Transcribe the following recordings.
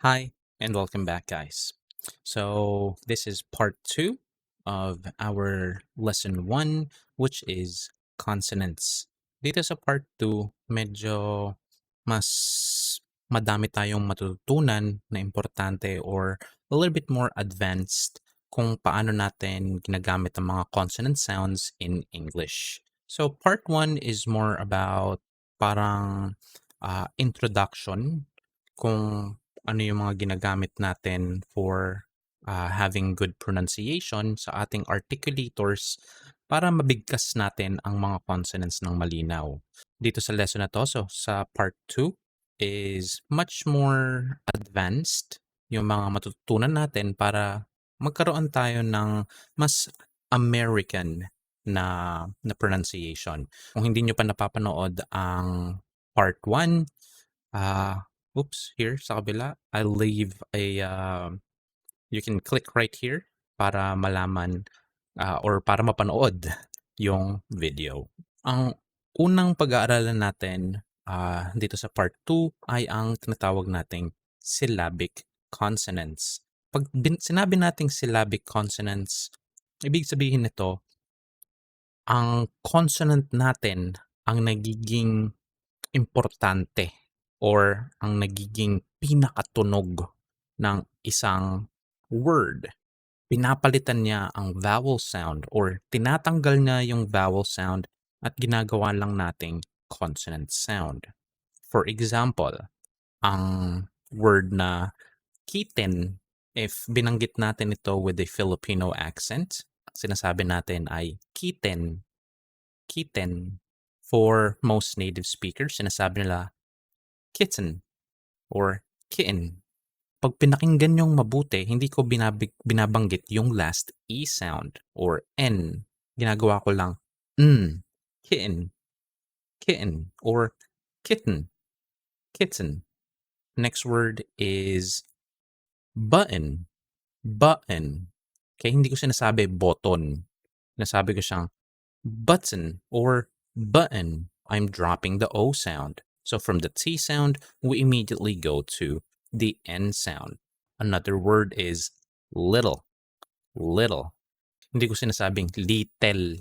Hi, and welcome back, guys. So, this is part two of our lesson one, which is consonants. Dito sa part two, medyo mas madami tayong matututunan na importante or a little bit more advanced kung paano natin ginagamit ang mga consonant sounds in English. So, part one is more about parang introduction kung ano yung mga ginagamit natin for having good pronunciation sa ating articulators para mabigkas natin ang mga consonants ng malinaw. Dito sa lesson na to, so sa part 2 is much more advanced yung mga matututunan natin para magkaroon tayo ng mas American na pronunciation. Kung hindi nyo pa napapanood ang part 1, here sa kabila, I'll leave you can click right here para malaman or para mapanood yung video. Ang unang pag-aaralan natin dito sa part 2 ay ang tinatawag nating syllabic consonants. Pag sinabi nating syllabic consonants, ibig sabihin nito, ang consonant natin ang nagiging importante or ang nagiging pinakatunog ng isang word. Pinapalitan niya ang vowel sound or tinatanggal niya yung vowel sound at ginagawa lang nating consonant sound. For example, ang word na kitten, if binanggit natin ito with a Filipino accent, sinasabi natin ay kitten, kitten. For most native speakers, sinasabi nila kitten or kitten. Pag pinakinggan yung mabuti, hindi ko binabanggit yung last E sound or N. Ginagawa ko lang kitten, kitten, or kitten, kitten. Next word is button, button. Kaya hindi ko sinasabi button. Sinasabi ko siyang button or button. I'm dropping the O sound. So from the T sound, we immediately go to the N sound. Another word is little, little. Hindi ko sinasabing little.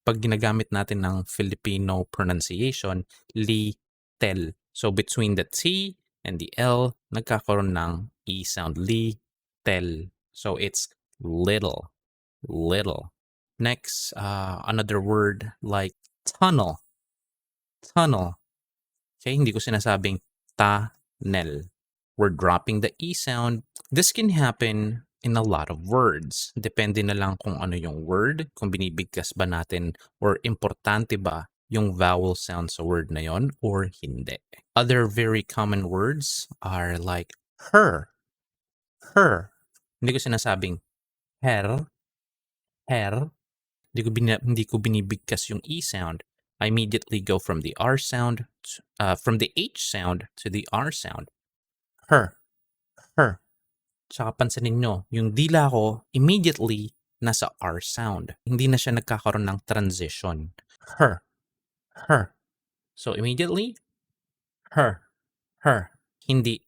Pag ginagamit natin ng Filipino pronunciation, little. So between the T and the L, nagkakaroon ng E sound, little. So it's little, little. Next, another word like tunnel, tunnel. Okay, hindi ko sinasabing tunnel. We're dropping the E sound. This can happen in a lot of words. Depende na lang kung ano yung word, kung binibigkas ba natin or importante ba yung vowel sound sa word na yon or hindi. Other very common words are like her, her. Hindi ko sinasabing her, her. Hindi ko binibigkas yung E sound. I immediately go from the R sound, from the H sound to the R sound. Her, her. Tsaka pansinin nyo, yung dila ko, immediately, nasa R sound. Hindi na siya nagkakaroon ng transition. Her, her. So immediately, her, her. Hindi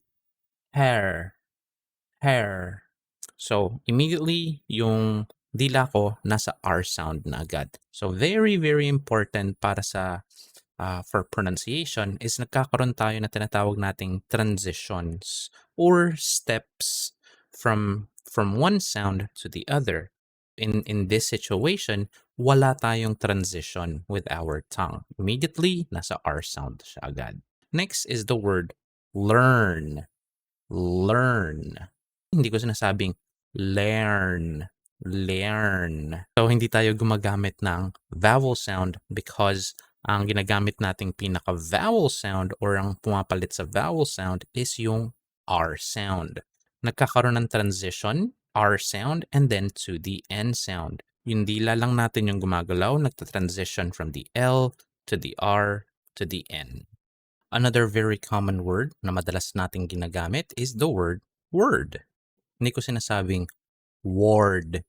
hair, hair. So immediately, yung dila ko nasa R sound na agad. So very, very important para sa for pronunciation is nagkakaroon tayo na tinatawag nating transitions or steps from one sound to the other. In this situation, wala tayong transition with our tongue. Immediately, nasa R sound siya agad. Next is the word learn. Learn. Hindi ko sinasabing learn. Learn. So, hindi tayo gumagamit ng vowel sound because ang ginagamit nating pinaka-vowel sound or ang pumapalit sa vowel sound is yung R sound. Nagkakaroon ng transition, R sound, and then to the N sound. Yung dila lang natin yung gumagalaw, nagta-transition from the L to the R to the N. Another very common word na madalas nating ginagamit is the word word. Hindi ko sinasabing ward,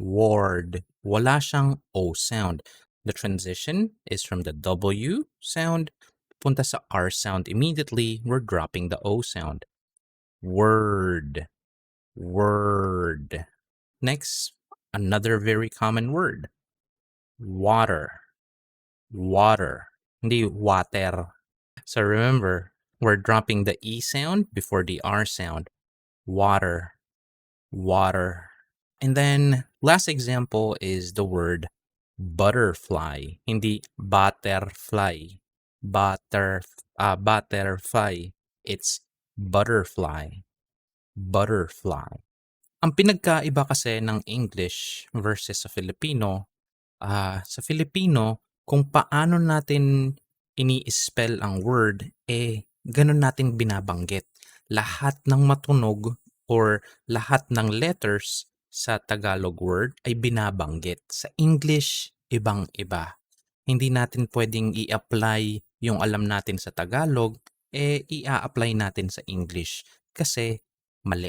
ward. Wala siyang O sound. The transition is from the W sound punta sa R sound. Immediately, we're dropping the O sound. word, word. Next, another very common word, water, water. Hindi water. So remember, we're dropping the E sound before the R sound. Water, water. And then last example is the word butterfly. Hindi butterfly. Butterfly. It's butterfly. Butterfly. Ang pinagkaiba kasi ng English versus sa Filipino, sa Filipino, kung paano natin ini-spell ang word, ganun natin binabanggit. Lahat ng matunog or lahat ng letters sa Tagalog word ay binabanggit. Sa English, ibang-iba. Hindi natin pwedeng i-apply yung alam natin sa Tagalog, i-a-apply natin sa English. Kasi mali,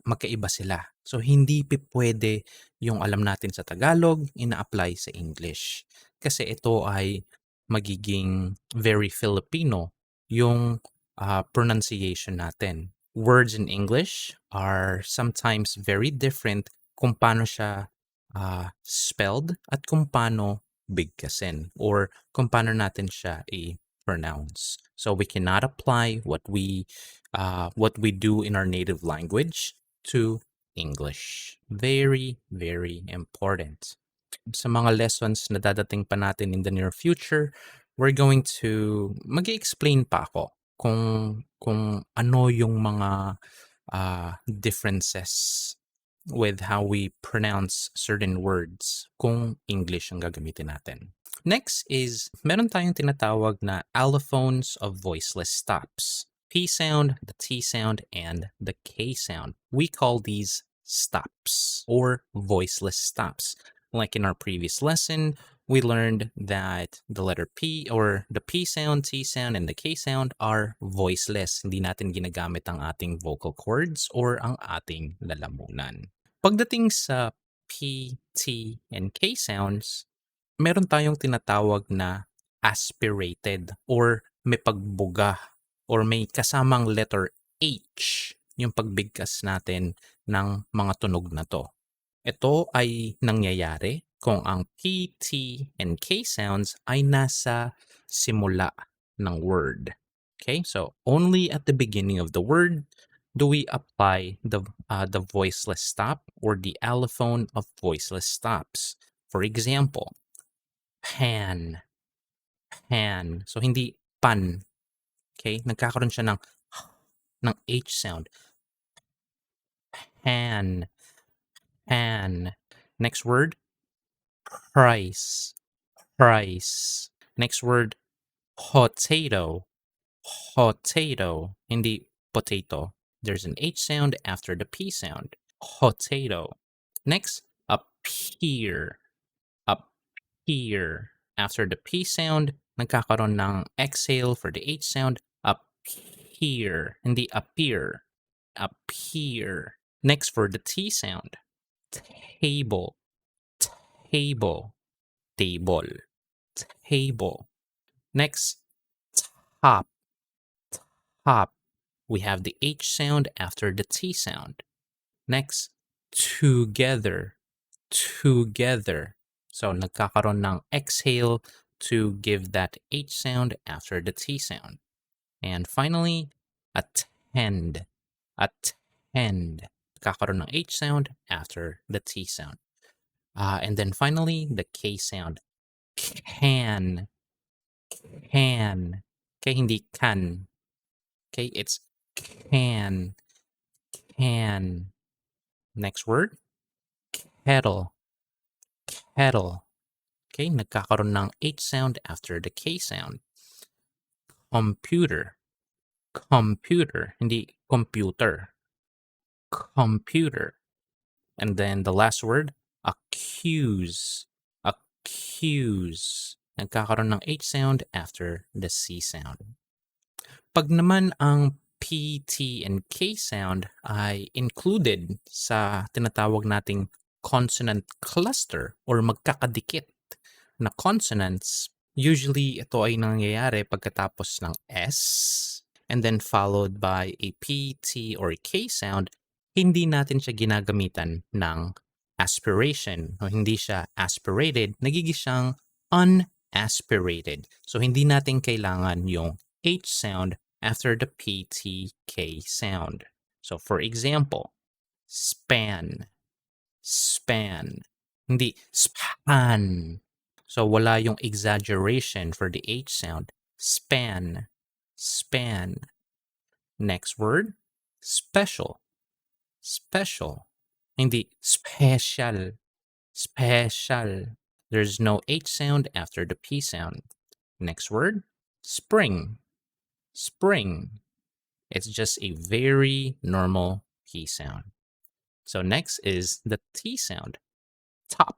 magkaiba sila. So, hindi pwede yung alam natin sa Tagalog, ina-apply sa English. Kasi ito ay magiging very Filipino yung pronunciation natin. Words in English are sometimes very different kung paano siya spelled at kung paano bigkasin or kung paano natin siya i-pronounce. So we cannot apply what we do in our native language to English. Very, very important. Sa mga lessons na dadating pa natin in the near future, we're going to mag-explain pa ako kung ano yung mga differences with how we pronounce certain words kung English ang gagamitin natin. Next is, meron tayong tinatawag na allophones of voiceless stops. P sound, the T sound, and the K sound. We call these stops or voiceless stops. Like in our previous lesson, we learned that the letter P or the P sound, T sound, and the K sound are voiceless. Hindi natin ginagamit ang ating vocal cords or ang ating lalamunan. Pagdating sa P, T, and K sounds, meron tayong tinatawag na aspirated or may pagbuga or may kasamang letter H yung pagbigkas natin ng mga tunog na to. Ito ay nangyayari kung ang P, T, and K sounds ay nasa simula ng word. Okay, so only at the beginning of the word do we apply the voiceless stop or the allophone of voiceless stops. For example, pan, pan. So hindi pan. Okay, nagkakaroon siya ng H sound. Pan, pan. Next word, price, price. Next word, potato, potato. Hindi potato. There's an H sound after the P sound. Potato. Next, appear, appear. After the P sound, nagkakaroon ng exhale for the H sound. Appear. Hindi appear. Appear. Next for the T sound. Table. Table. Table. Table. Next, top. Top. We have the H sound after the T sound. Next, together. Together. So, nagkakaroon ng exhale to give that H sound after the T sound. And finally, attend. Attend. Nagkakaroon ng H sound after the T sound. And then finally, the K sound. Can. Can. Okay, hindi can. Okay, it's can. Can. Next word, kettle. Kettle. Okay, nagkakaroon ng H sound after the K sound. Computer. Computer. Hindi computer. Computer. And then the last word, accuse. Accuse. Nagkakaroon ng H sound after the C sound. Pag naman ang P, T, and K sound ay included sa tinatawag nating consonant cluster or magkakadikit na consonants, usually ito ay nangyayari pagkatapos ng S, and then followed by a P, T, or a K sound, hindi natin siya ginagamitan ng aspiration. O hindi siya aspirated, nagiging siyang unaspirated. So hindi natin kailangan yung H sound after the P, T, K sound. So for example, span, span. Hindi span. So wala yung exaggeration for the H sound. Span, span. Next word, special, special. Hindi special, special. There's no H sound after the P sound. Next word, spring, spring. It's just a very normal P sound. So next is the T sound. Top,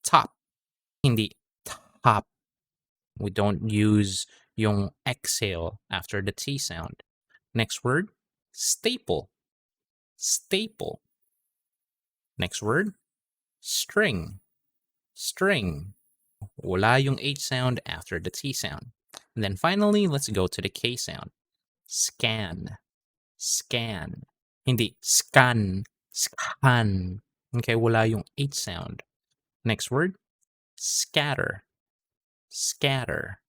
top. Hindi top. We don't use yung exhale after the T sound. Next word, staple, staple. Next word, string, string. Wala yung H sound after the T sound. And then finally, let's go to the K sound. Scan, scan. Hindi scan, scan. Okay, wala yung H sound. Next word, scatter, scatter.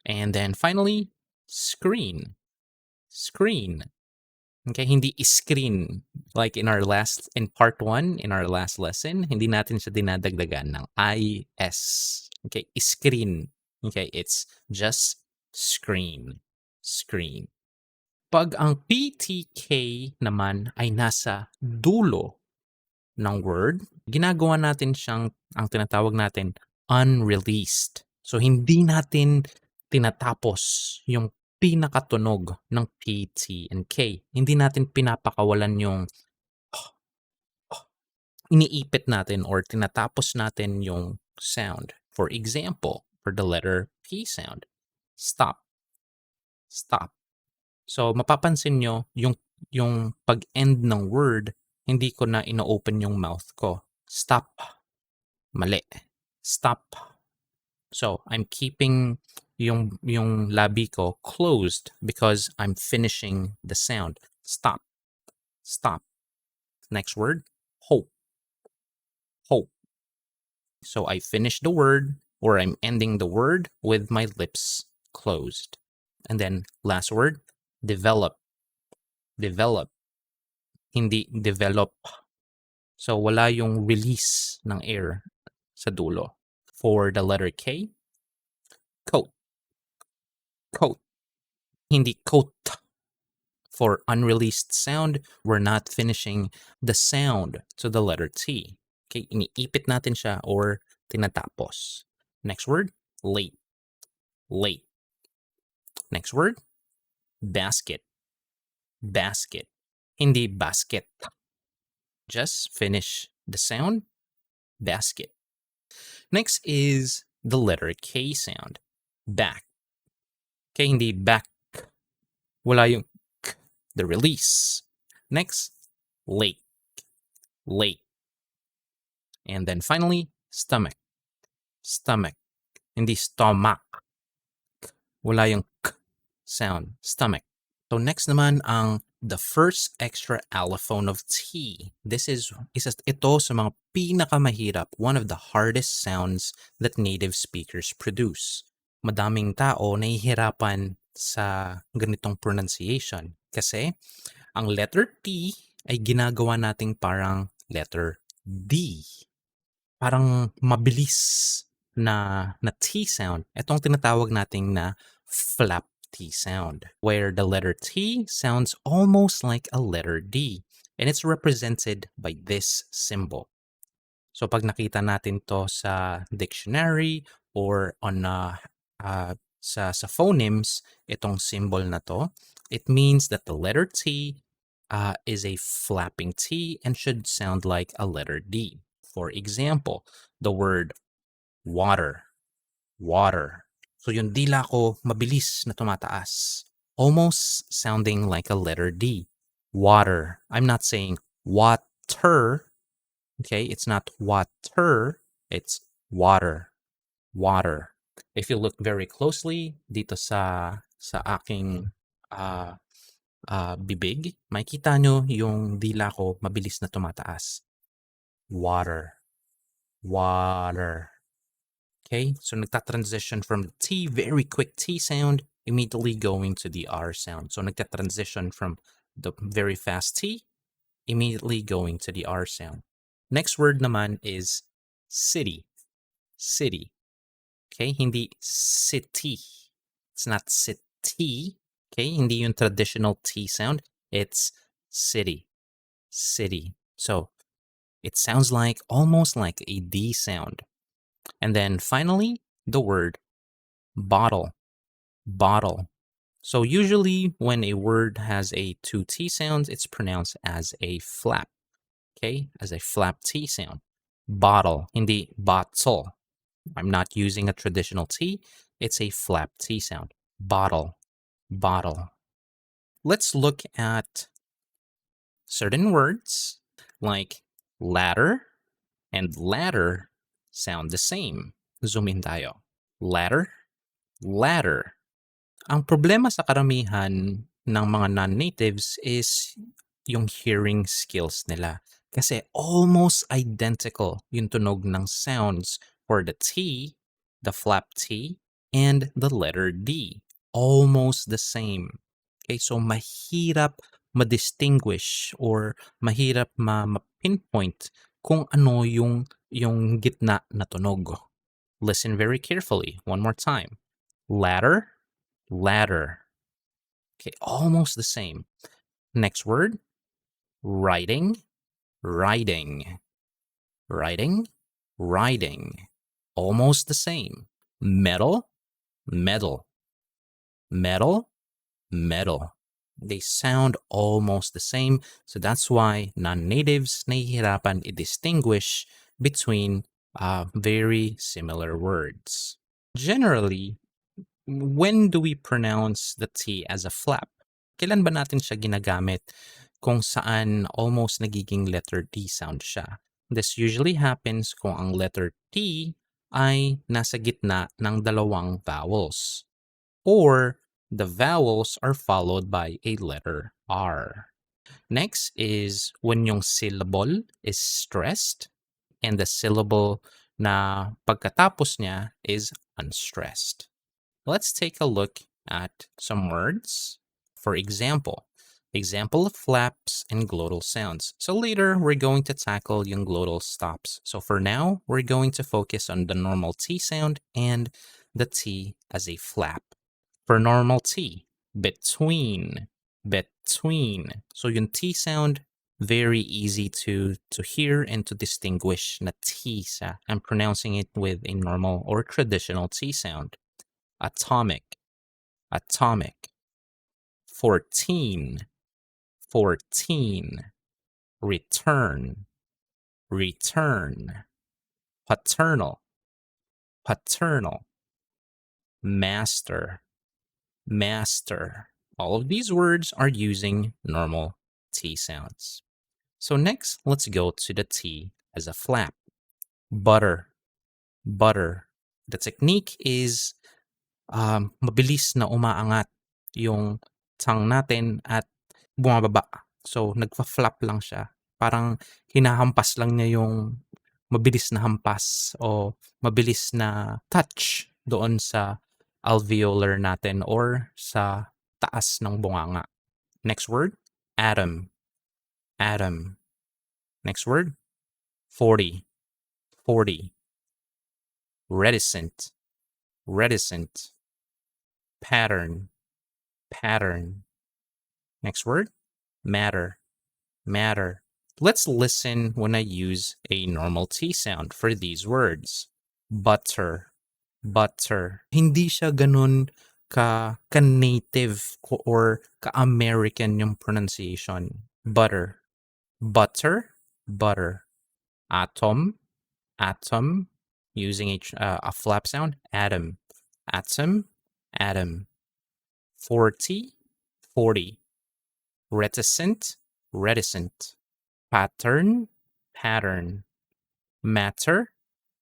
And then finally, screen, screen. Okay, hindi screen. Like in part 1, in our last lesson, hindi natin siya dinadagdagan ng IS. Okay, screen. Okay, it's just screen, screen. Pag ang PTK naman ay nasa dulo ng word, ginagawa natin siyang, ang tinatawag natin, unreleased. So, hindi natin tinatapos yung pinakatunog ng P, T, and K. Hindi natin pinapakawalan yung iniipit natin or tinatapos natin yung sound. For example, for the letter P sound, stop, stop. So, mapapansin nyo, yung pag-end ng word, hindi ko na ino-open yung mouth ko. Stop. Mali. Stop. So, I'm keeping yung labi ko closed because I'm finishing the sound. Stop. Stop. Next word, hope. Hope. So, I finish the word or I'm ending the word with my lips closed. And then, last word, develop. Develop. Hindi develop. So, wala yung release ng air sa dulo. For the letter K, coat. Coat. Hindi coat. For unreleased sound, we're not finishing the sound to the letter T. Okay, iniipit natin siya or tinatapos. Next word, late. Late. Next word, basket. Basket. Hindi basket. Just finish the sound, basket. Next is the letter K sound. Back. Okay, hindi back. Wala yung k, the release. Next, late. Late. And then finally, stomach. Stomach. Hindi stomach. Wala yung k sound. Stomach. So next naman ang the first extra allophone of T. Ito sa mga pinakamahirap, one of the hardest sounds that native speakers produce. Madaming tao nahihirapan sa ganitong pronunciation kasi ang letter T ay ginagawa nating parang letter D. Parang mabilis na T sound. Itong tinatawag nating na flap T sound, where the letter T sounds almost like a letter D, and it's represented by this symbol. So pag nakita natin to sa dictionary or on sa phonemes, itong symbol na to, it means that the letter T is a flapping T and should sound like a letter D. For example, the word water, water. So yung dila ko mabilis na tumataas, almost sounding like a letter D. Water. I'm not saying water. Okay, it's not water, it's water. Water. If you look very closely dito sa sa aking bibig, makikita nyo yung dila ko mabilis na tumataas. Water. Water. Okay, so nagta-transition from the T, very quick T sound, immediately going to the R sound. So nagta-transition from the very fast T, immediately going to the R sound. Next word naman is city. City. Okay, hindi city. It's not city. Okay, hindi yung traditional T sound. It's city. City. So it sounds like almost like a D sound. And then finally, the word bottle. Bottle. So usually when a word has a two T sounds, it's pronounced as a flap. Okay, as a flap T sound. Bottle, hindi bottle. I'm not using a traditional T. It's a flap T sound. Bottle, bottle. Let's look at certain words like ladder and ladder sound the same. Zoom in tayo. Ladder, ladder. Ang problema sa karamihan ng mga non-natives is yung hearing skills nila. Kasi almost identical yung tunog ng sounds for the T, the flap T, and the letter D. Almost the same. Okay, so mahirap ma-distinguish or mahirap ma-pinpoint kung ano yung gitna na tunog. Listen very carefully. One more time. Ladder, ladder. Okay, almost the same. Next word, riding, riding, riding, riding. Almost the same. Metal, metal, metal, metal. They sound almost the same, so that's why non-natives nahihirapan i-distinguish between very similar words. Generally, when do we pronounce the T as a flap? Kailan ba natin siya ginagamit kung saan almost nagiging letter T sound siya? This usually happens kung ang letter T ay nasa gitna ng dalawang vowels, or the vowels are followed by a letter R. Next is when yung syllable is stressed and the syllable na pagkatapos niya is unstressed. Let's take a look at some words. For example of flaps and glottal sounds. So later, we're going to tackle yung glottal stops. So for now, we're going to focus on the normal T sound and the T as a flap. For normal T, between, between. So yung T sound, very easy to hear and to distinguish na T sa. I'm pronouncing it with a normal or traditional T sound. Atomic, atomic. 14, 14. Return, return. Paternal, paternal. Master, master. All of these words are using normal T sounds. So next, let's go to the T as a flap. Butter, butter. The technique is mabilis na umaangat yung tongue natin at bumababa. So, nagfa-flap lang siya. Parang hinahampas lang niya yung mabilis na hampas o mabilis na touch doon sa alveolar natin or sa taas ng bunganga. Next word, atom. Atom. Next word, 40. 40. Reticent. Reticent. Pattern. Pattern. Next word, matter. Matter. Let's listen when I use a normal T sound for these words. Butter. Butter. Hindi siya ganun ka-native or ka-American yung pronunciation. Butter. Butter. Butter. Atom. Atom. Using a flap sound. Atom. Atom. Atom. 40. 40. Reticent. Reticent. Pattern. Pattern. Matter.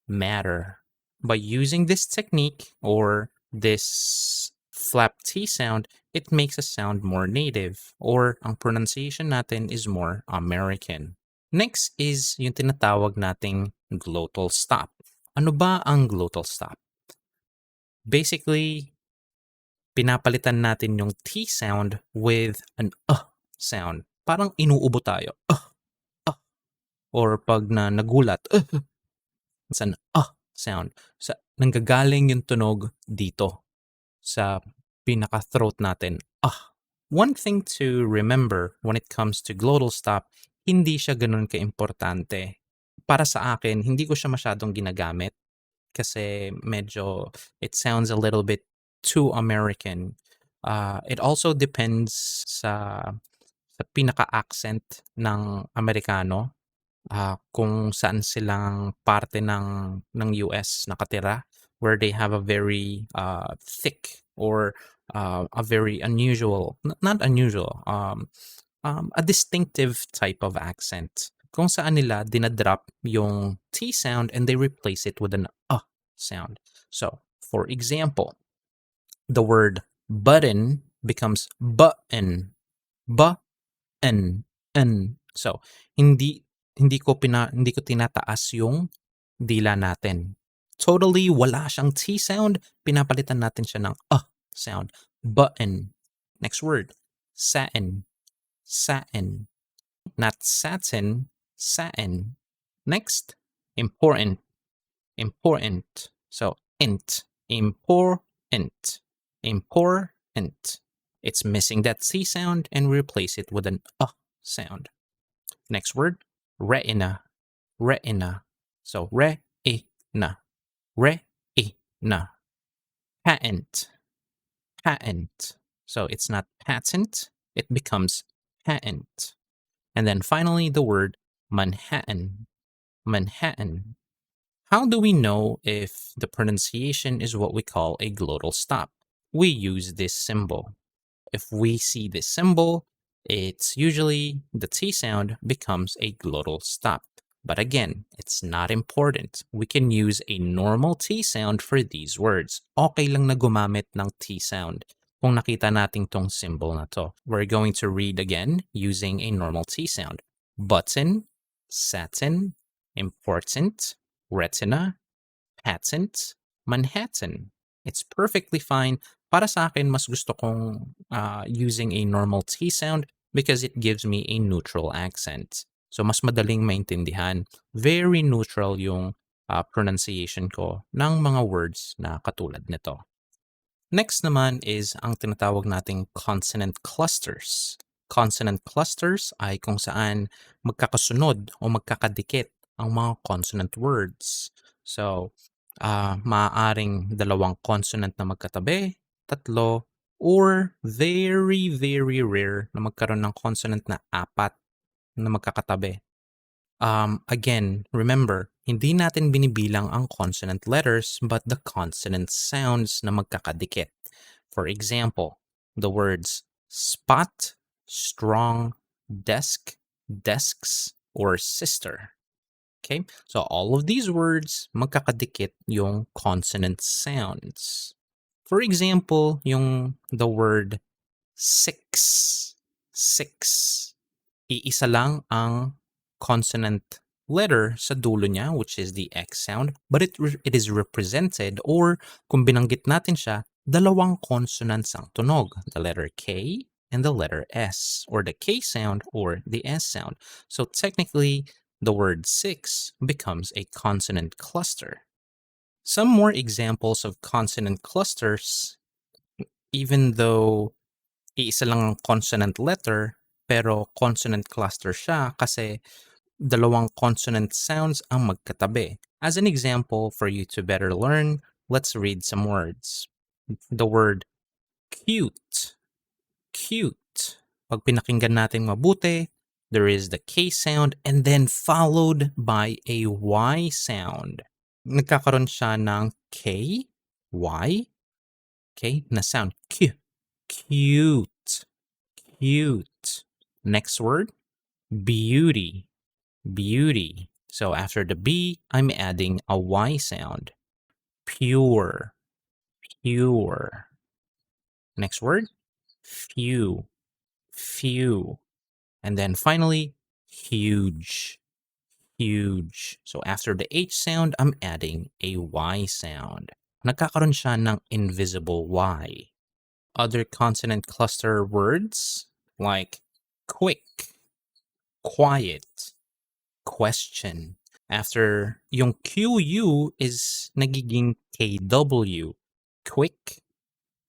Matter. By using this technique or this flap T sound, it makes us sound more native or ang pronunciation natin is more American. Next is yung tinatawag nating glottal stop. Ano ba ang glottal stop? Basically, pinapalitan natin yung T sound with an sound. Parang inuubo tayo. Or pag nagulat, it's an sound. Nanggagaling yung tunog dito sa pinaka-throat natin. One thing to remember when it comes to glottal stop, hindi siya ganun ka-importante. Para sa akin, hindi ko siya masyadong ginagamit kasi medyo it sounds a little bit too American. It also depends sa pinaka-accent ng Amerikano, kung saan silang parte ng US nakatira, where they have a very thick or a very unusual, not unusual, a distinctive type of accent. Kung saan nila dinadrop yung T sound and they replace it with an sound. So, for example, the word button becomes button. Button. So, hindi hindi ko tinataas yung dila natin. Totally wala siyang T sound, pinapalitan natin siya ng sound. Button. Next word, satin. Satin. Not satin, satin. Next, important. Important. So, int. Important. Important. It's missing that C sound and we replace it with an sound. Next word, retina. Retina. So, re-i-na. Re-i-na. Patent. Patent. So, it's not patent, it becomes patent. And then finally, the word Manhattan. Manhattan. How do we know if the pronunciation is what we call a glottal stop? We use this symbol. If we see this symbol, it's usually the T sound becomes a glottal stop. But again, it's not important. We can use a normal T sound for these words. Okay lang na gumamit ng T sound kung nakita natin tong symbol na to. We're going to read again using a normal T sound. Button, satin, important, retina, patent, Manhattan. It's perfectly fine. Para sa akin, mas gusto kong using a normal T sound because it gives me a neutral accent. So, mas madaling maintindihan. Very neutral yung pronunciation ko ng mga words na katulad nito. Next naman is ang tinatawag nating consonant clusters. Consonant clusters ay kung saan magkakasunod o magkakadikit ang mga consonant words. So, maaaring dalawang consonant na magkatabi, tatlo, or very, very rare na magkaroon ng consonant na apat na magkakatabi. Again, remember, hindi natin binibilang ang consonant letters but the consonant sounds na magkakadikit. For example, the words spot, strong, desk, desks, or sister. Okay, so all of these words magkakadikit yung consonant sounds. For example, the word six. Six. Iisa lang ang consonant letter sa dulo niya, which is the X sound, but it is represented, or kung binanggit natin siya, dalawang consonants ang tunog, the letter K and the letter S, or the K sound or the S sound. So technically, the word six becomes a consonant cluster. Some more examples of consonant clusters, even though iisa lang ang consonant letter, pero consonant cluster siya kasi dalawang consonant sounds ang magkatabi. As an example, for you to better learn, let's read some words. The word cute. Cute. Pag pinakinggan natin mabuti, there is the K sound and then followed by a Y sound. Nagkakaroon siya ng K, Y, okay, na sound. Q. Cute. Cute. Next word, beauty. Beauty. So after the B, I'm adding a Y sound. Pure. Pure. Next word, few, few. And then finally, huge, huge. So after the H sound, I'm adding a Y sound. Nagkakaroon siya ng invisible Y. Other consonant cluster words like quick, quiet, question. After yung QU is nagiging KW. Quick,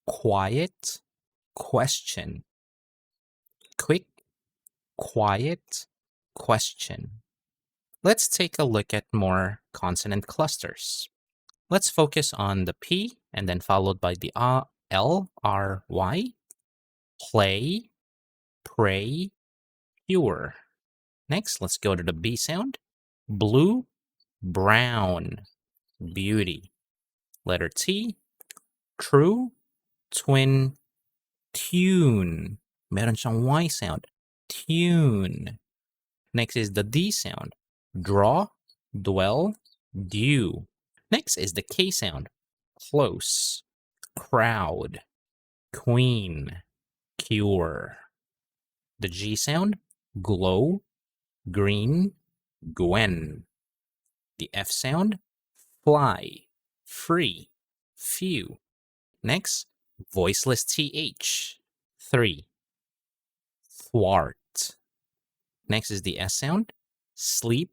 quiet, question. Quick, quiet, question. Let's take a look at more consonant clusters. Let's focus on the P and then followed by the L, R, Y. Play, pray, pure. Next, let's go to the B sound. Blue, brown, beauty. Letter T, true, twin, tune. Meron siyang Y sound. Tune. Next is the D sound. Draw, dwell, due. Next is the K sound. Close, crowd, queen, cure. The G sound. Glow, green, Gwen. The F sound, fly, free, few. Next, voiceless TH, 3. Thwart. Next is the S sound, sleep,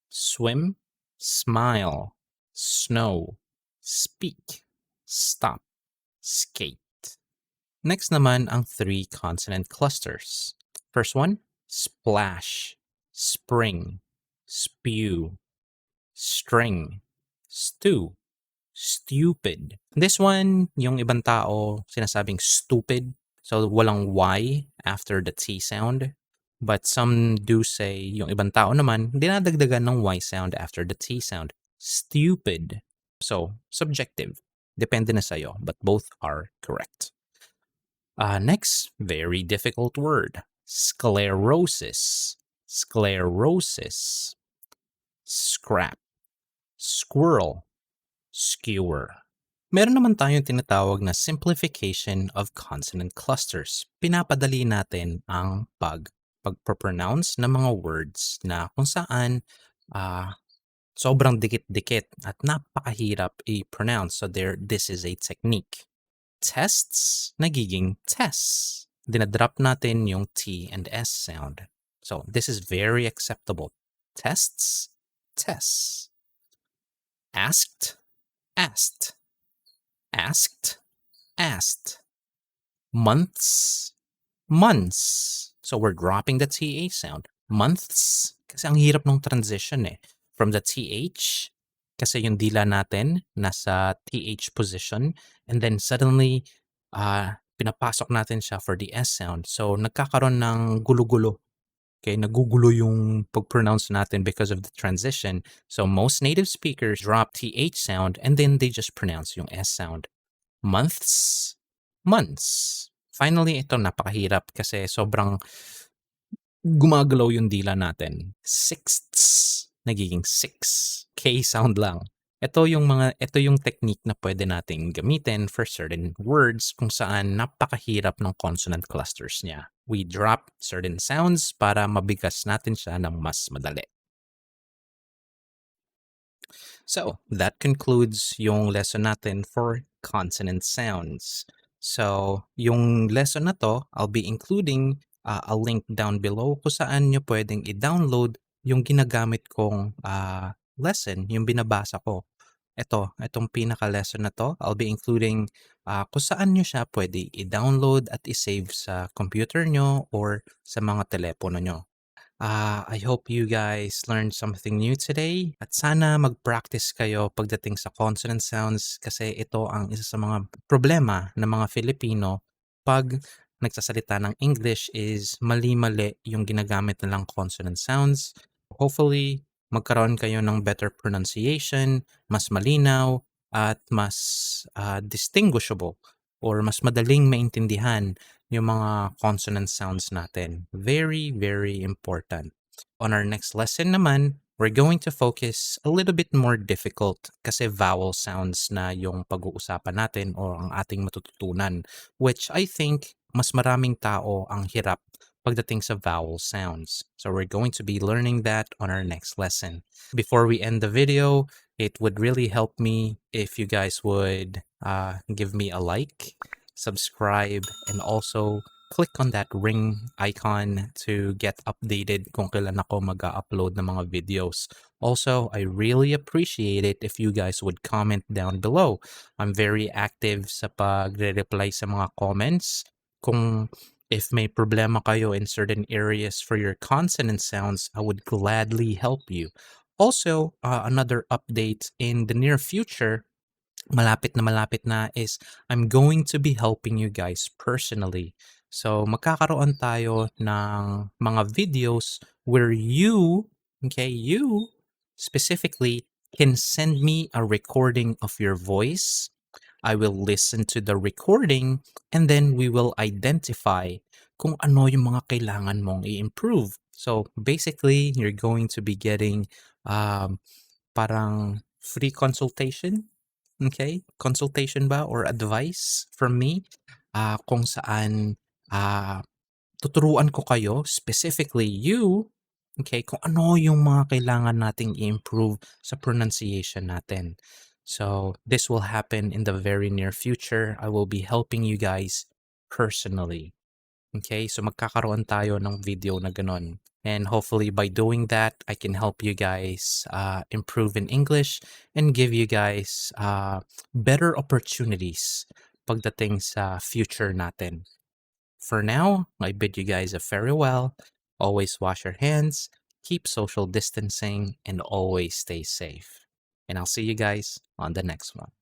swim, smile, snow, speak, stop, skate. Next naman ang 3 consonant clusters. First one, splash, spring, spew, string, stew, stupid. This one, yung ibang tao sinasabing stupid. So walang Y after the T sound. But some do say, yung ibang tao naman, dinadagdagan ng Y sound after the T sound. Stupid. So, subjective. Depende na sa'yo, but both are correct. Next, very difficult word. Sclerosis. Sclerosis. Scrap. Squirrel. Skewer. Meron naman tayong tinatawag na simplification of consonant clusters. Pinapadali natin ang pag-pronounce ng mga words na kung saan sobrang dikit-dikit at napakahirap i-pronounce. So this is a technique. Tests, nagiging tests. Dinadrop natin yung T and S sound. So this is very acceptable. Tests, tests. Asked, asked. Asked, asked. Months, months. So we're dropping the TH sound. Months, kasi ang hirap ng transition eh. From the TH, kasi yung dila natin nasa TH position, and then suddenly, pinapasok natin siya for the S sound. So nagkakaroon ng gulo-gulo. Okay, nagugulo yung pag-pronounce natin because of the transition. So most native speakers drop TH sound and then they just pronounce yung S sound. Months, months. Finally, ito napakahirap kasi sobrang gumagalaw yung dila natin. Sixths, nagiging six. K sound lang. Ito yung technique na pwede nating gamitin for certain words kung saan napakahirap ng consonant clusters niya. We drop certain sounds para mabigas natin siya ng mas madali. So, that concludes yung lesson natin for consonant sounds. So, yung lesson na to, I'll be including a link down below kung saan nyo pwedeng i-download yung ginagamit kong lesson, yung binabasa ko. Itong pinaka-lesson na to, I'll be including kung saan nyo siya pwede i-download at i-save sa computer nyo or sa mga telepono nyo. I hope you guys learned something new today at sana mag-practice kayo pagdating sa consonant sounds kasi ito ang isa sa mga problema ng mga Filipino pag nagsasalita ng English is mali-mali yung ginagamit nilang consonant sounds. Hopefully, magkaroon kayo ng better pronunciation, mas malinaw, at mas distinguishable or mas madaling maintindihan yung mga consonant sounds natin. Very, very important. On our next lesson naman, we're going to focus a little bit more difficult kasi vowel sounds na yung pag-uusapan natin o ang ating matututunan, which I think mas maraming tao ang hirap pagdating sa vowel sounds. So we're going to be learning that on our next lesson. Before we end the video, it would really help me if you guys would give me a like, subscribe, and also click on that ring icon to get updated kung kailan ako mag-upload ng mga videos. Also, I really appreciate it if you guys would comment down below. I'm very active sa pagre-reply sa mga comments. Kung if may problema kayo in certain areas for your consonant sounds, I would gladly help you. Also, another update in the near future, malapit na is I'm going to be helping you guys personally. So magkakaroon tayo ng mga videos where you, okay, you specifically can send me a recording of your voice. I will listen to the recording and then we will identify kung ano yung mga kailangan mong i-improve. So basically, you're going to be getting parang free consultation. Okay? Consultation ba or advice from me kung saan tuturuan ko kayo, specifically you, okay, kung ano yung mga kailangan nating i-improve sa pronunciation natin. So, this will happen in the very near future. I will be helping you guys personally. Okay? So, magkakaroon tayo ng video na ganon. And hopefully by doing that, I can help you guys improve in English and give you guys better opportunities pagdating sa future natin. For now, I bid you guys a farewell. Always wash your hands, keep social distancing, and always stay safe. And I'll see you guys on the next one.